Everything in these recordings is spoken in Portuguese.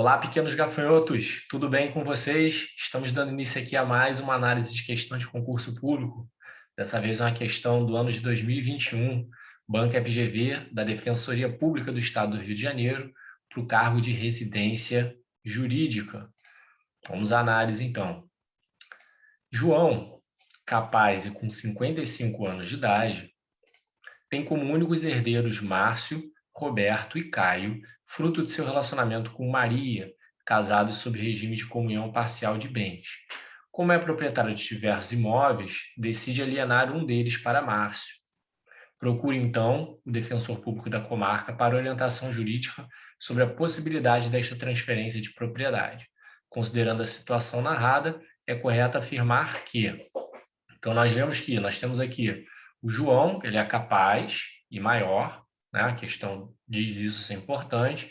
Olá, pequenos gafanhotos, tudo bem com vocês? Estamos dando início aqui a mais uma análise de questão de concurso público. Dessa vez é uma questão do ano de 2021, Banco FGV, da Defensoria Pública do Estado do Rio de Janeiro, para o cargo de residência jurídica. Vamos à análise, então. João, capaz e com 55 anos de idade, tem como únicos herdeiros Márcio, Roberto e Caio, fruto de seu relacionamento com Maria, casados sob regime de comunhão parcial de bens. Como é proprietário de diversos imóveis, decide alienar um deles para Márcio. Procure, então, o defensor público da comarca para orientação jurídica sobre a possibilidade desta transferência de propriedade. Considerando a situação narrada, é correto afirmar que... Então, nós temos aqui o João, ele é capaz e maior, né? A questão diz isso, isso é importante.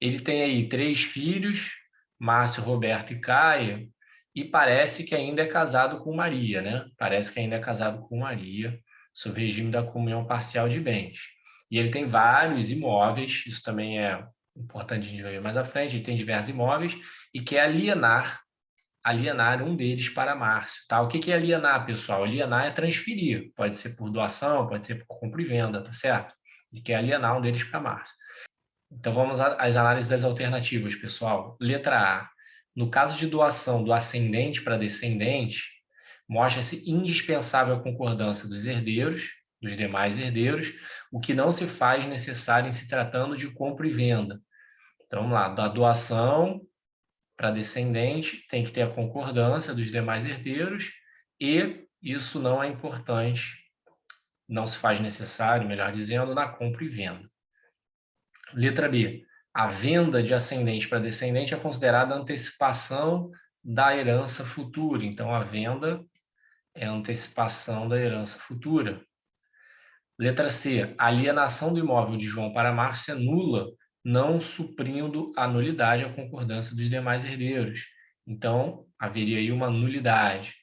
Ele tem aí 3 filhos, Márcio, Roberto e Caia, e parece que ainda é casado com Maria, né? Parece que ainda é casado com Maria, sob regime da comunhão parcial de bens. E ele tem vários imóveis, isso também é importante a gente ver mais à frente, ele tem diversos imóveis e quer alienar um deles para Márcio. Tá? O que é alienar, pessoal? Alienar é transferir. Pode ser por doação, pode ser por compra e venda, tá certo? E quer alienar um deles para Márcio. Então, vamos às análises das alternativas, pessoal. Letra A. No caso de doação do ascendente para descendente, mostra-se indispensável a concordância dos herdeiros, dos demais herdeiros, o que não se faz necessário em se tratando de compra e venda. Então, vamos lá. Da doação para descendente, tem que ter a concordância dos demais herdeiros e isso não é importante, não se faz necessário, melhor dizendo, na compra e venda. Letra B. A venda de ascendente para descendente é considerada antecipação da herança futura. Então, a venda é antecipação da herança futura. Letra C. A alienação do imóvel de João para Márcio é nula, não suprindo a nulidade à concordância dos demais herdeiros. Então, haveria aí uma nulidade.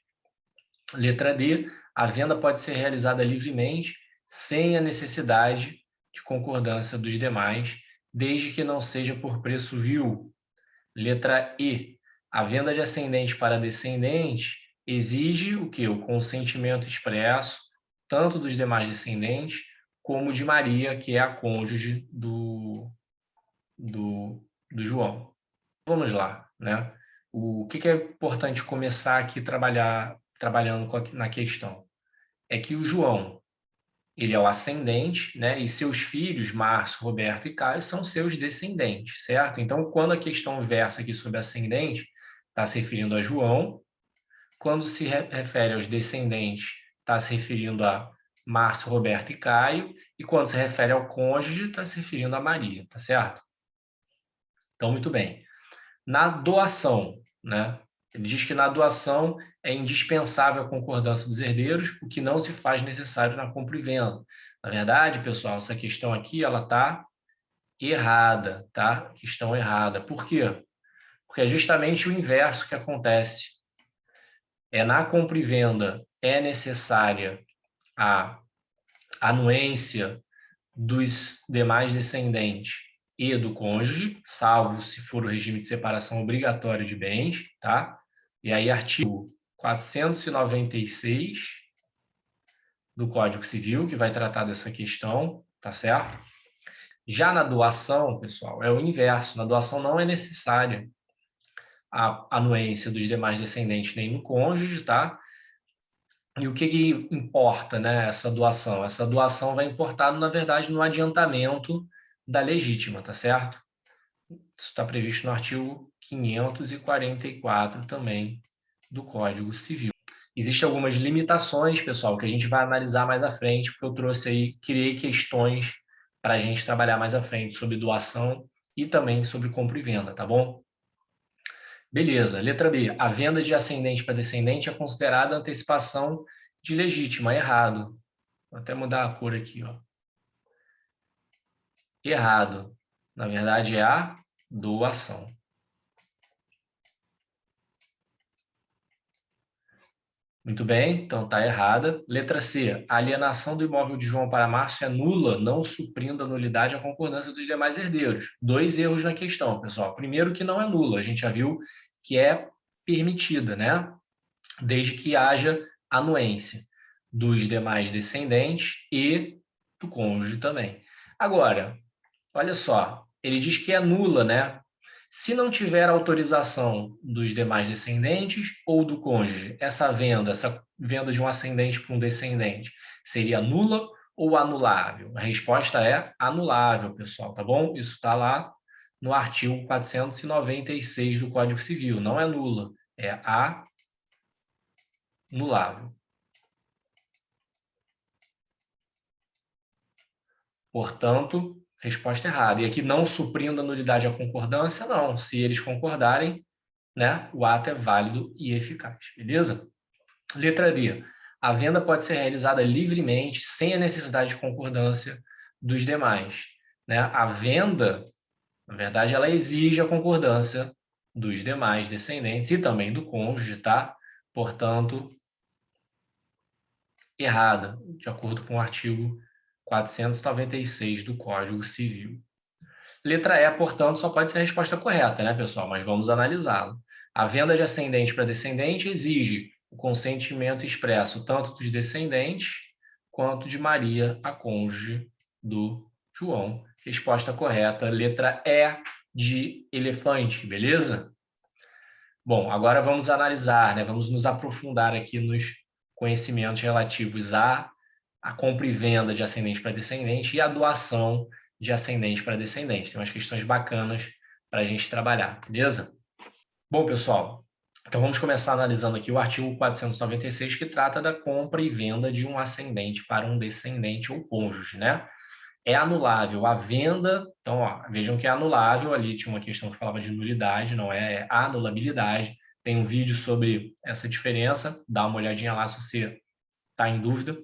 Letra D. A venda pode ser realizada livremente, sem a necessidade de concordância dos demais, desde que não seja por preço vil. Letra E. A venda de ascendente para descendente exige o quê? O consentimento expresso, tanto dos demais descendentes, como de Maria, que é a cônjuge do João. Vamos lá, né? O que é importante começar aqui trabalhando na questão? É que o João, ele é o ascendente, né? E seus filhos, Márcio, Roberto e Caio, são seus descendentes, certo? Então, quando a questão versa aqui sobre ascendente, está se referindo a João. Quando se refere aos descendentes, está se referindo a Márcio, Roberto e Caio. E quando se refere ao cônjuge, está se referindo a Maria, tá certo? Então, muito bem. Na doação, né? Ele diz que na doação é indispensável a concordância dos herdeiros, o que não se faz necessário na compra e venda. Na verdade, pessoal, essa questão aqui ela está errada, tá? Questão errada. Por quê? Porque é justamente o inverso que acontece. Na compra e venda é necessária a anuência dos demais descendentes e do cônjuge, salvo se for o regime de separação obrigatório de bens, tá? E aí, artigo 496 do Código Civil, que vai tratar dessa questão, tá certo? Já na doação, pessoal, é o inverso. Na doação não é necessária a anuência dos demais descendentes nem no cônjuge, tá? E o que importa, né, essa doação? Essa doação vai importar, na verdade, no adiantamento da legítima, tá certo? Isso está previsto no artigo 544 também do Código Civil. Existem algumas limitações, pessoal, que a gente vai analisar mais à frente, porque eu trouxe aí, criei questões para a gente trabalhar mais à frente sobre doação e também sobre compra e venda, tá bom? Beleza. Letra B. A venda de ascendente para descendente é considerada antecipação de legítima. Errado. Vou até mudar a cor aqui, ó. Errado. Na verdade, é a doação. Muito bem, então está errada. Letra C. A alienação do imóvel de João para Márcio é nula, não suprindo a nulidade a concordância dos demais herdeiros. 2 erros na questão, pessoal. Primeiro, que não é nula. A gente já viu que é permitida, né? Desde que haja anuência dos demais descendentes e do cônjuge também. Agora, olha só, ele diz que é nula, né? Se não tiver autorização dos demais descendentes ou do cônjuge, essa venda de um ascendente para um descendente, seria nula ou anulável? A resposta é anulável, pessoal, tá bom? Isso está lá no artigo 496 do Código Civil. Não é nula, é anulável. Portanto, resposta errada. E aqui, não suprindo a nulidade à concordância, não. Se eles concordarem, né, o ato é válido e eficaz, beleza? Letra D. A venda pode ser realizada livremente, sem a necessidade de concordância dos demais. Né? A venda, na verdade, ela exige a concordância dos demais descendentes e também do cônjuge, tá? Portanto, errada, de acordo com o artigo 496 do Código Civil. Letra E, portanto, só pode ser a resposta correta, né, pessoal? Mas vamos analisá-la. A venda de ascendente para descendente exige o consentimento expresso tanto dos descendentes quanto de Maria, a cônjuge do João. Resposta correta, letra E de elefante, beleza? Bom, agora vamos analisar, né? Vamos nos aprofundar aqui nos conhecimentos relativos à compra e venda de ascendente para descendente e a doação de ascendente para descendente. Tem umas questões bacanas para a gente trabalhar, beleza? Bom, pessoal, então vamos começar analisando aqui o artigo 496, que trata da compra e venda de um ascendente para um descendente ou cônjuge, né? É anulável a venda, então, ó, vejam que é anulável, ali tinha uma questão que falava de nulidade, não é, é anulabilidade. Tem um vídeo sobre essa diferença, dá uma olhadinha lá se você está em dúvida.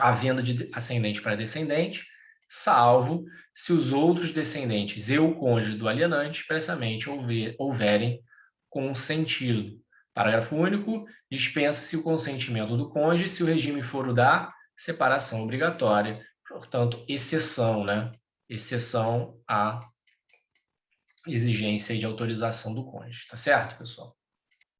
A venda de ascendente para descendente, salvo se os outros descendentes e o cônjuge do alienante expressamente houverem consentido. Parágrafo único, dispensa-se o consentimento do cônjuge se o regime for o da separação obrigatória, portanto, exceção, né? Exceção à exigência de autorização do cônjuge, tá certo, pessoal?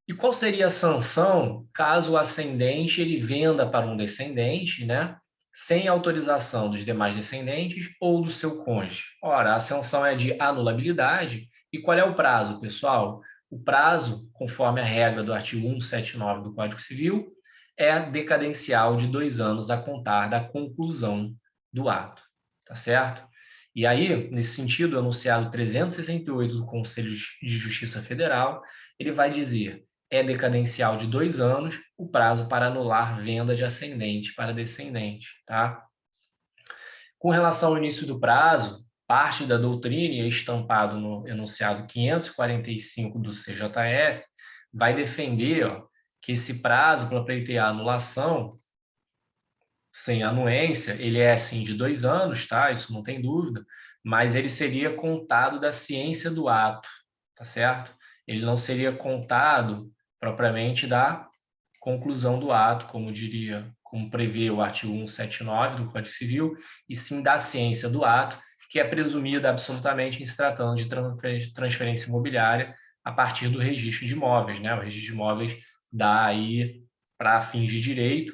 E qual seria a sanção caso o ascendente ele venda para um descendente, né, sem autorização dos demais descendentes ou do seu cônjuge? Ora, a sanção é de anulabilidade. E qual é o prazo, pessoal? O prazo, conforme a regra do artigo 179 do Código Civil, é decadencial de 2 anos a contar da conclusão do ato, tá certo? E aí, nesse sentido, o enunciado 368 do Conselho de Justiça Federal, ele vai dizer: é decadencial de 2 anos o prazo para anular venda de ascendente para descendente, tá? Com relação ao início do prazo, parte da doutrina, estampado no enunciado 545 do CJF, vai defender, ó, que esse prazo para pleitear a anulação sem anuência, ele é sim de 2 anos, tá? Isso não tem dúvida, mas ele seria contado da ciência do ato, tá certo? Ele não seria contado propriamente da conclusão do ato, como prevê o artigo 179 do Código Civil, e sim da ciência do ato, que é presumida absolutamente em se tratando de transferência imobiliária a partir do registro de imóveis, né? O registro de imóveis dá aí, para fins de direito,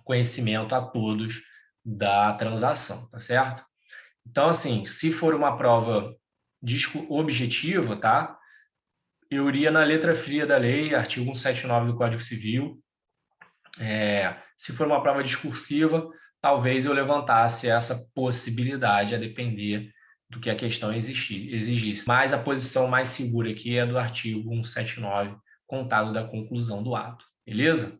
conhecimento a todos da transação, tá certo? Então, assim, se for uma prova objetiva, tá? Eu iria na letra fria da lei, artigo 179 do Código Civil. Se for uma prova discursiva, talvez eu levantasse essa possibilidade, a depender do que a questão exigisse. Mas a posição mais segura aqui é do artigo 179, contado da conclusão do ato. Beleza?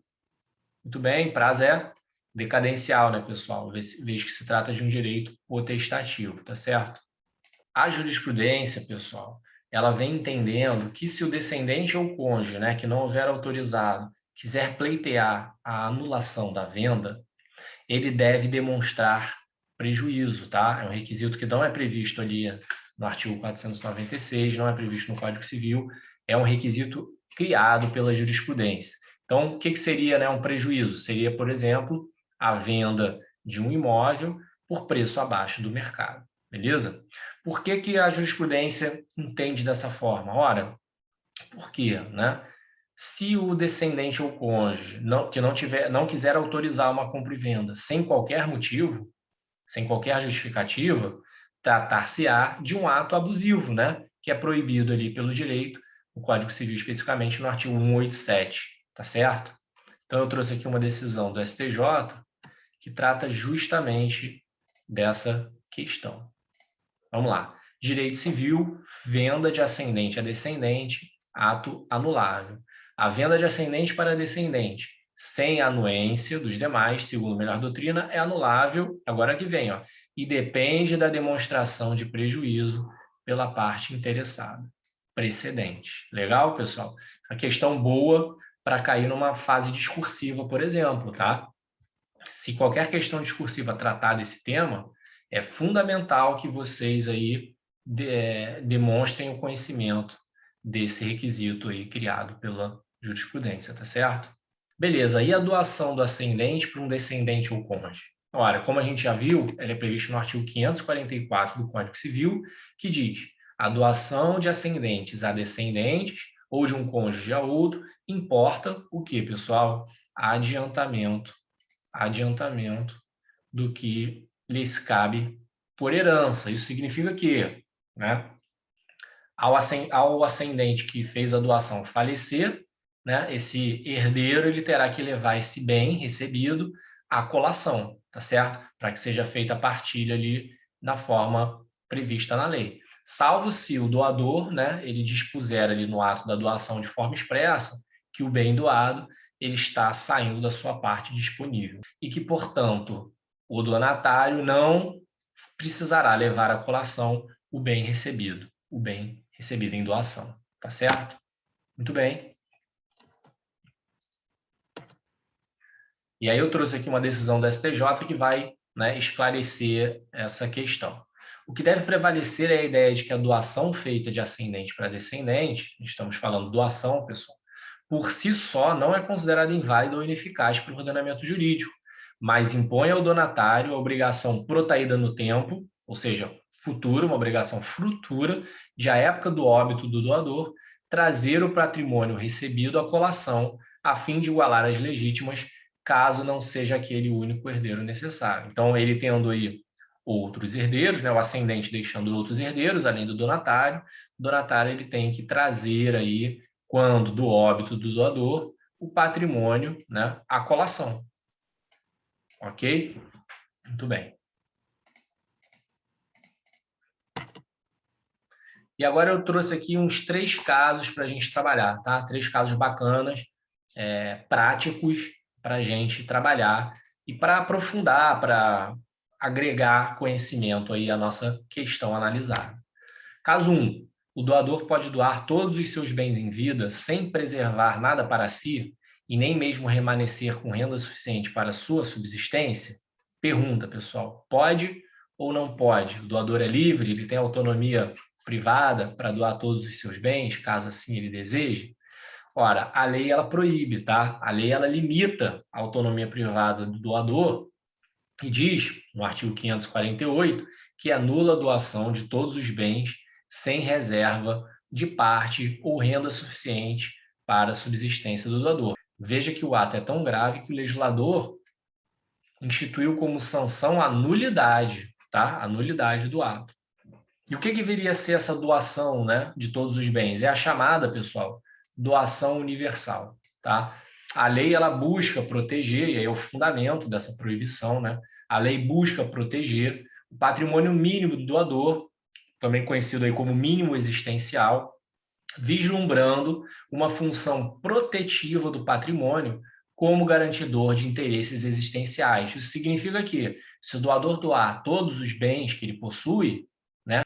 Muito bem, prazo é decadencial, né, pessoal? Vejo que se trata de um direito potestativo, tá certo? A jurisprudência, pessoal, ela vem entendendo que se o descendente ou cônjuge, né, que não houver autorizado, quiser pleitear a anulação da venda, ele deve demonstrar prejuízo, tá? É um requisito que não é previsto ali no artigo 496, não é previsto no Código Civil, é um requisito criado pela jurisprudência. Então, o que seria, né, um prejuízo? Seria, por exemplo, a venda de um imóvel por preço abaixo do mercado, beleza? Por que a jurisprudência entende dessa forma? Ora, porque, né, se o descendente ou cônjuge não quiser autorizar uma compra e venda sem qualquer motivo, sem qualquer justificativa, tratar-se-á de um ato abusivo, né, que é proibido ali pelo direito, no Código Civil, especificamente no artigo 187, tá certo? Então, eu trouxe aqui uma decisão do STJ que trata justamente dessa questão. Vamos lá. Direito civil, venda de ascendente a descendente, ato anulável. A venda de ascendente para descendente, sem anuência dos demais, segundo a melhor doutrina, é anulável, agora que vem, ó, e depende da demonstração de prejuízo pela parte interessada. Precedente. Legal, pessoal? A questão boa para cair numa fase discursiva, por exemplo, tá? Se qualquer questão discursiva tratar desse tema, é fundamental que vocês aí demonstrem o conhecimento desse requisito aí criado pela jurisprudência, tá certo? Beleza, e a doação do ascendente para um descendente ou cônjuge? Ora, como a gente já viu, ela é prevista no artigo 544 do Código Civil, que diz: a doação de ascendentes a descendentes ou de um cônjuge a outro importa o que, pessoal? Adiantamento do que lhes cabe por herança. Isso significa que, né, ao ascendente que fez a doação falecer, né, esse herdeiro ele terá que levar esse bem recebido à colação, tá certo? Para que seja feita a partilha ali da forma prevista na lei. Salvo se o doador, né, ele dispuser ali no ato da doação de forma expressa que o bem doado ele está saindo da sua parte disponível e que, portanto, o donatário não precisará levar à colação o bem recebido em doação, tá certo? Muito bem. E aí eu trouxe aqui uma decisão do STJ que vai, né, esclarecer essa questão. O que deve prevalecer é a ideia de que a doação feita de ascendente para descendente, estamos falando doação, pessoal, por si só não é considerada inválida ou ineficaz para o ordenamento jurídico, mas impõe ao donatário a obrigação protraída no tempo, ou seja, futura, uma obrigação futura, de a época do óbito do doador, trazer o patrimônio recebido à colação, a fim de igualar as legítimas, caso não seja aquele único herdeiro necessário. Então, ele tendo aí outros herdeiros, né, o ascendente deixando outros herdeiros, além do donatário, o donatário ele tem que trazer aí, quando do óbito do doador, o patrimônio, né, à colação. Ok? Muito bem. E agora eu trouxe aqui uns 3 casos para a gente trabalhar, tá? 3 casos bacanas, práticos, para a gente trabalhar e para aprofundar, para agregar conhecimento aí à nossa questão analisada. Caso 1, o doador pode doar todos os seus bens em vida sem preservar nada para si e nem mesmo remanescer com renda suficiente para sua subsistência? Pergunta, pessoal, pode ou não pode? O doador é livre, ele tem autonomia privada para doar todos os seus bens, caso assim ele deseje? Ora, a lei ela proíbe, tá? A lei ela limita a autonomia privada do doador e diz, no artigo 548, que anula a doação de todos os bens sem reserva de parte ou renda suficiente para a subsistência do doador. Veja que o ato é tão grave que o legislador instituiu como sanção a nulidade, tá? A nulidade do ato. E o que deveria ser essa doação, né, de todos os bens? É a chamada, pessoal, doação universal, tá? A lei ela busca proteger, e aí é o fundamento dessa proibição, né? A lei busca proteger o patrimônio mínimo do doador, também conhecido aí como mínimo existencial, vislumbrando uma função protetiva do patrimônio como garantidor de interesses existenciais. Isso significa que, se o doador doar todos os bens que ele possui, né,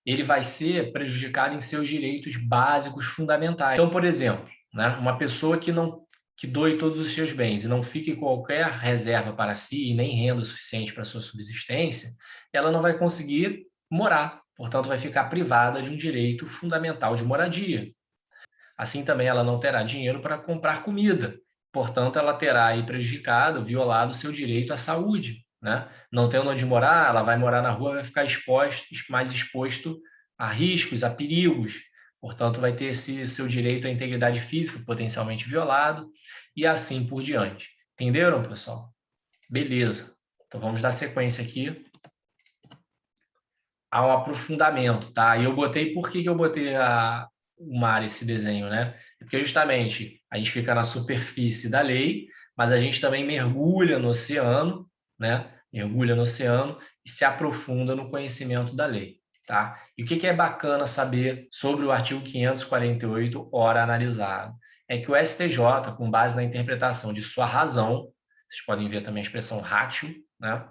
ele vai ser prejudicado em seus direitos básicos fundamentais. Então, por exemplo, né, uma pessoa que doe todos os seus bens e não fique qualquer reserva para si e nem renda suficiente para sua subsistência, ela não vai conseguir morar, portanto, vai ficar privada de um direito fundamental de moradia. Assim também ela não terá dinheiro para comprar comida portanto, ela terá aí prejudicado, violado o seu direito à saúde, né? Não tendo onde morar, ela vai morar na rua, vai ficar mais exposto a riscos, a perigos. Portanto, vai ter esse seu direito à integridade física potencialmente violado e assim por diante. Entenderam, pessoal? Beleza. Então, vamos dar sequência aqui ao aprofundamento, tá? E eu botei, por que eu botei o mar, esse desenho, né? Porque justamente a gente fica na superfície da lei, mas a gente também mergulha no oceano, né? Mergulha no oceano e se aprofunda no conhecimento da lei, tá? E o que é bacana saber sobre o artigo 548, ora analisado? É que o STJ, com base na interpretação de sua razão, vocês podem ver também a expressão ratio, né?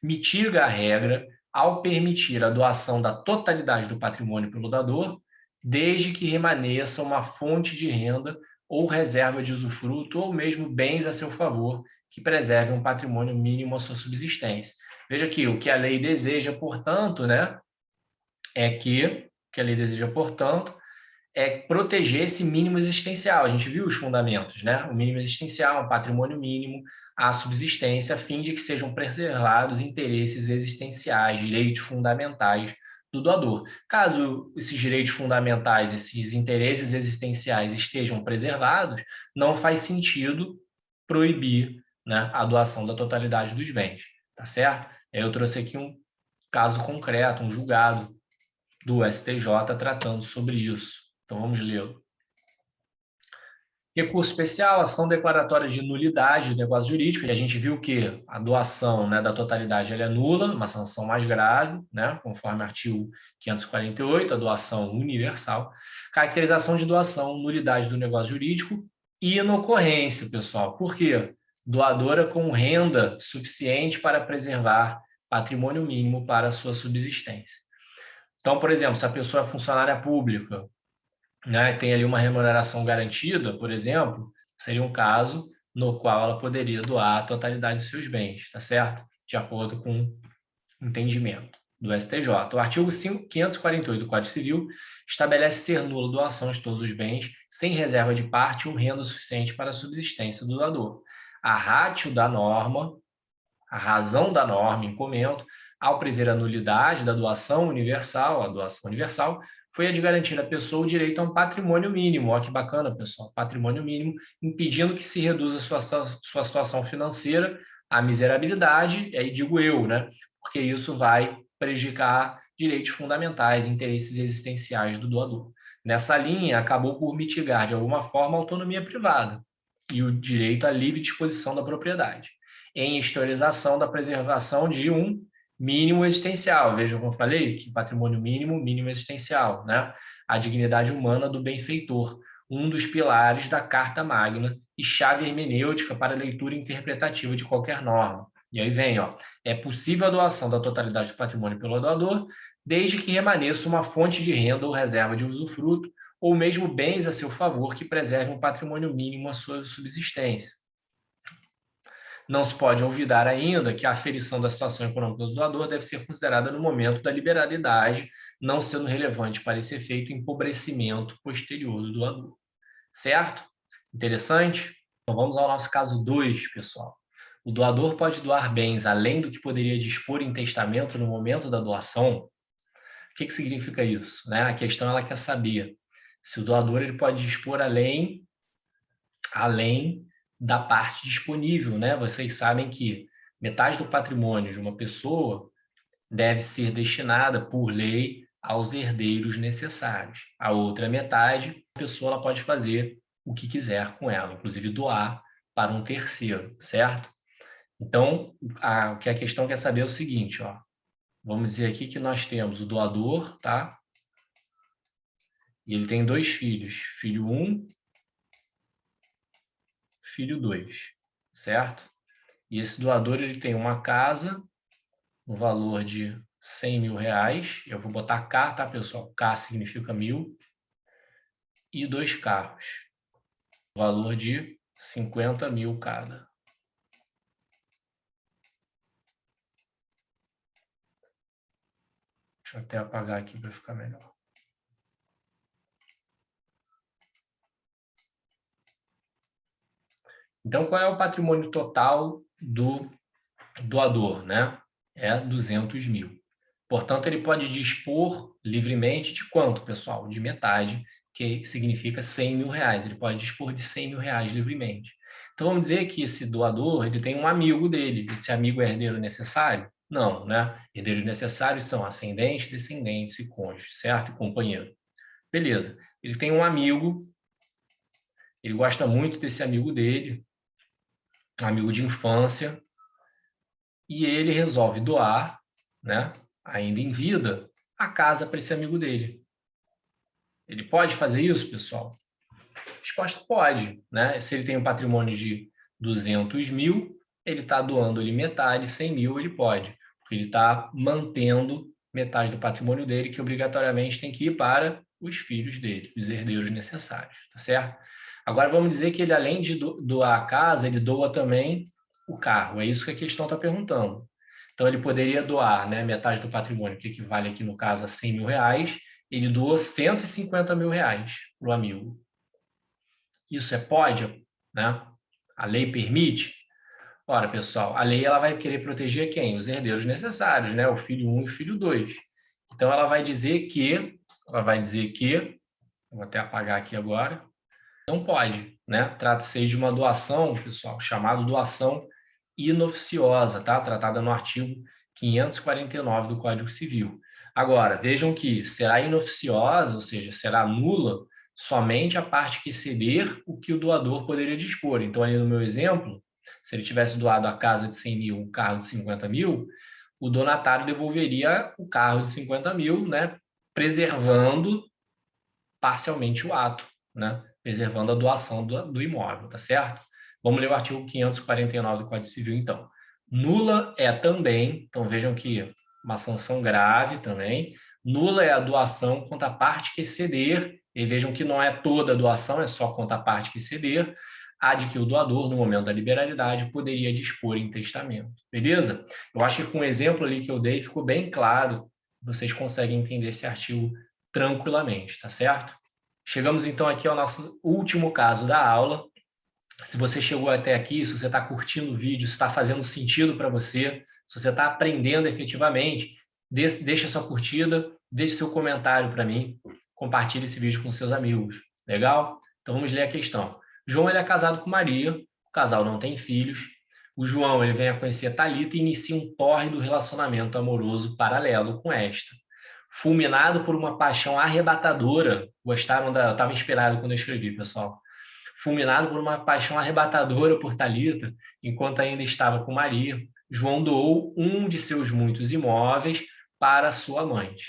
Mitiga a regra ao permitir a doação da totalidade do patrimônio pelo doador, desde que remaneça uma fonte de renda ou reserva de usufruto ou mesmo bens a seu favor que preservem um patrimônio mínimo à sua subsistência. Veja aqui, o que a lei deseja, portanto, né, é que a lei deseja, portanto, é proteger esse mínimo existencial. A gente viu os fundamentos, né? O mínimo existencial, um patrimônio mínimo, a subsistência, a fim de que sejam preservados interesses existenciais, direitos fundamentais do doador. Caso esses direitos fundamentais, esses interesses existenciais estejam preservados, não faz sentido proibir, né, a doação da totalidade dos bens, tá certo? Eu trouxe aqui um caso concreto, um julgado do STJ tratando sobre isso. Então, vamos lê-lo. Recurso especial, ação declaratória de nulidade do negócio jurídico. E a gente viu que a doação, né, da totalidade ela é nula, uma sanção mais grave, né, conforme o artigo 548, a doação universal. Caracterização de doação, nulidade do negócio jurídico e inocorrência, pessoal. Por quê? Doadora com renda suficiente para preservar patrimônio mínimo para a sua subsistência. Então, por exemplo, se a pessoa é funcionária pública, né, tem ali uma remuneração garantida, por exemplo, seria um caso no qual ela poderia doar a totalidade dos seus bens, tá certo? De acordo com o entendimento do STJ. O artigo 548 do Código Civil estabelece ser nula a doação de todos os bens, sem reserva de parte ou renda suficiente para a subsistência do doador. A ratio da norma, a razão da norma em comento, ao prever a nulidade da doação universal, a doação universal, foi a de garantir à pessoa o direito a um patrimônio mínimo. Olha que bacana, pessoal, patrimônio mínimo, impedindo que se reduza sua situação financeira à miserabilidade, e aí digo eu, né? Porque isso vai prejudicar direitos fundamentais, interesses existenciais do doador. Nessa linha, acabou por mitigar, de alguma forma, a autonomia privada e o direito à livre disposição da propriedade, em historização da preservação de um mínimo existencial. Vejam como eu falei, que patrimônio mínimo, mínimo existencial, né? A dignidade humana do benfeitor, um dos pilares da Carta Magna e chave hermenêutica para a leitura interpretativa de qualquer norma. E aí vem, ó, é possível a doação da totalidade do patrimônio pelo doador, desde que remaneça uma fonte de renda ou reserva de usufruto, ou mesmo bens a seu favor que preservem um patrimônio mínimo à sua subsistência. Não se pode olvidar ainda que a aferição da situação econômica do doador deve ser considerada no momento da liberalidade, não sendo relevante para esse efeito empobrecimento posterior do doador. Certo? Interessante? Então vamos ao nosso caso 2, pessoal. O doador pode doar bens além do que poderia dispor em testamento no momento da doação? O que significa isso? Né? A questão ela quer saber se o doador ele pode dispor além da parte disponível, né? Vocês sabem que metade do patrimônio de uma pessoa deve ser destinada por lei aos herdeiros necessários. A outra metade, a pessoa ela pode fazer o que quiser com ela, inclusive doar para um terceiro, certo? Então, o que a questão quer saber é o seguinte, ó. Vamos dizer aqui que nós temos o doador, tá? E ele tem 2 filhos, filho 1, filho 2, certo? E esse doador ele tem uma casa no valor de 100 mil reais. Eu vou botar K, tá, pessoal? K significa 1.000. E 2 carros, valor de 50 mil cada. Deixa eu até apagar aqui para ficar melhor. Então, qual é o patrimônio total do doador, né? É 200 mil. Portanto, ele pode dispor livremente de quanto, pessoal? De metade, que significa 100 mil reais. Ele pode dispor de 100 mil reais livremente. Então, vamos dizer que esse doador ele tem um amigo dele. Esse amigo é herdeiro necessário? Não, né? Herdeiros necessários são ascendentes, descendentes e cônjuge, certo? E companheiro. Beleza. Ele tem um amigo, ele gosta muito desse amigo dele, um amigo de infância, e ele resolve doar, né, ainda em vida, a casa para esse amigo dele. Ele pode fazer isso, pessoal? Resposta: pode, né? Se ele tem um patrimônio de 200 mil, ele está doando ali metade, 100 mil ele pode, porque ele está mantendo metade do patrimônio dele, que obrigatoriamente tem que ir para os filhos dele, os herdeiros necessários, tá certo? Agora vamos dizer que ele, além de doar a casa, ele doa também o carro, é isso que a questão está perguntando. Então ele poderia doar, né, metade do patrimônio, que equivale aqui no caso a 100 mil reais, ele doou 150 mil reais para o amigo. Isso pode, né? A lei permite? Ora, pessoal, a lei ela vai querer proteger quem? Os herdeiros necessários, né? O filho 1 e o filho 2. Então, ela vai dizer que, vou até apagar aqui agora, não pode, né? Trata-se de uma doação, pessoal, chamada doação inoficiosa, tá? Tratada no artigo 549 do Código Civil. Agora, vejam que será inoficiosa, ou seja, será nula somente a parte que exceder o que o doador poderia dispor. Então, ali no meu exemplo, se ele tivesse doado a casa de 100 mil, um carro de 50 mil, o donatário devolveria o carro de 50 mil, né? Preservando parcialmente o ato, né? Preservando a doação do imóvel, tá certo? Vamos ler o artigo 549 do Código Civil, então. Nula é também, então vejam que uma sanção grave também, nula é a doação contra a parte que exceder, e vejam que não é toda a doação, é só contra a parte que exceder, a de que o doador, no momento da liberalidade, poderia dispor em testamento. Beleza? Eu acho que com o exemplo ali que eu dei, ficou bem claro, vocês conseguem entender esse artigo tranquilamente, tá certo? Chegamos então aqui ao nosso último caso da aula. Se você chegou até aqui, se você está curtindo o vídeo, se está fazendo sentido para você, se você está aprendendo efetivamente, deixa sua curtida, deixe seu comentário para mim, compartilhe esse vídeo com seus amigos. Legal? Então vamos ler a questão. João ele é casado com Maria, o casal não tem filhos. O João ele vem a conhecer a Thalita e inicia um tórrido relacionamento amoroso paralelo com esta. Fulminado por uma paixão arrebatadora, gostaram da... Eu estava inspirado quando eu escrevi, pessoal. Fulminado por uma paixão arrebatadora por Thalita, enquanto ainda estava com Maria, João doou um de seus muitos imóveis para sua amante.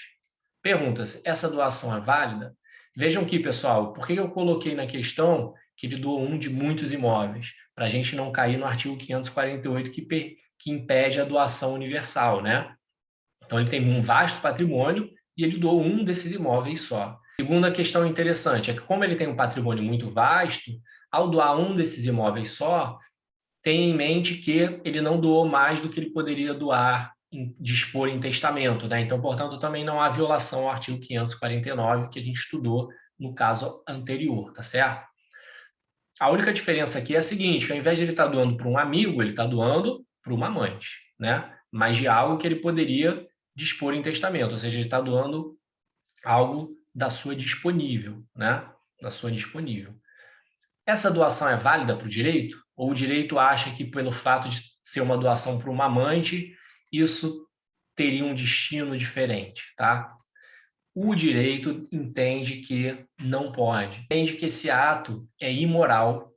Pergunta-se, essa doação é válida? Vejam aqui, pessoal, por que eu coloquei na questão que ele doou um de muitos imóveis? Para a gente não cair no artigo 548 que impede a doação universal, né? Então, ele tem um vasto patrimônio e ele doou um desses imóveis só. Segunda questão interessante é que, como ele tem um patrimônio muito vasto, ao doar um desses imóveis só, tenha em mente que ele não doou mais do que ele poderia doar, dispor em testamento, né? Então, portanto, também não há violação ao artigo 549 que a gente estudou no caso anterior, tá certo? A única diferença aqui é a seguinte, que ao invés de ele estar doando para um amigo, ele está doando para uma amante, né? Mas de algo que ele poderia dispor em testamento, ou seja, ele está doando algo da sua disponível, né? Da sua disponível. Essa doação é válida para o direito? Ou o direito acha que pelo fato de ser uma doação para uma amante, isso teria um destino diferente, tá? O direito entende que não pode. Entende que esse ato é imoral,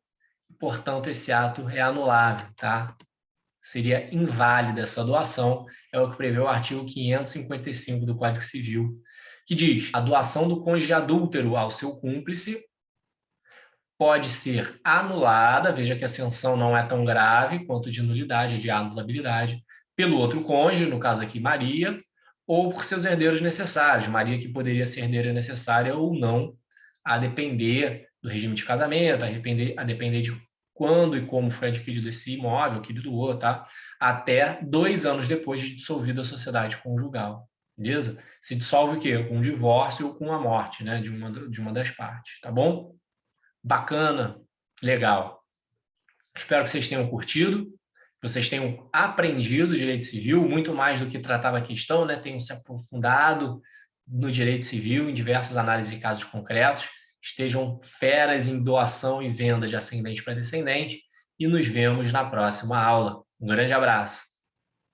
portanto, esse ato é anulável, tá? Seria inválida essa doação, é o que prevê o artigo 555 do Código Civil, que diz: a doação do cônjuge adúltero ao seu cúmplice pode ser anulada, veja que a sanção não é tão grave quanto de nulidade, de anulabilidade, pelo outro cônjuge, no caso aqui Maria, ou por seus herdeiros necessários, Maria que poderia ser herdeira necessária ou não, a depender do regime de casamento, a depender de quando e como foi adquirido esse imóvel que ele doou, tá? Até 2 anos depois de dissolvida a sociedade conjugal, beleza? Se dissolve o quê? Com um divórcio ou com a morte, né? De uma das partes, tá bom? Bacana, legal. Espero que vocês tenham curtido, que vocês tenham aprendido direito civil, muito mais do que tratava a questão, né? Tenham se aprofundado no direito civil, em diversas análises de casos concretos, estejam feras em doação e venda de ascendente para descendente, e nos vemos na próxima aula. Um grande abraço.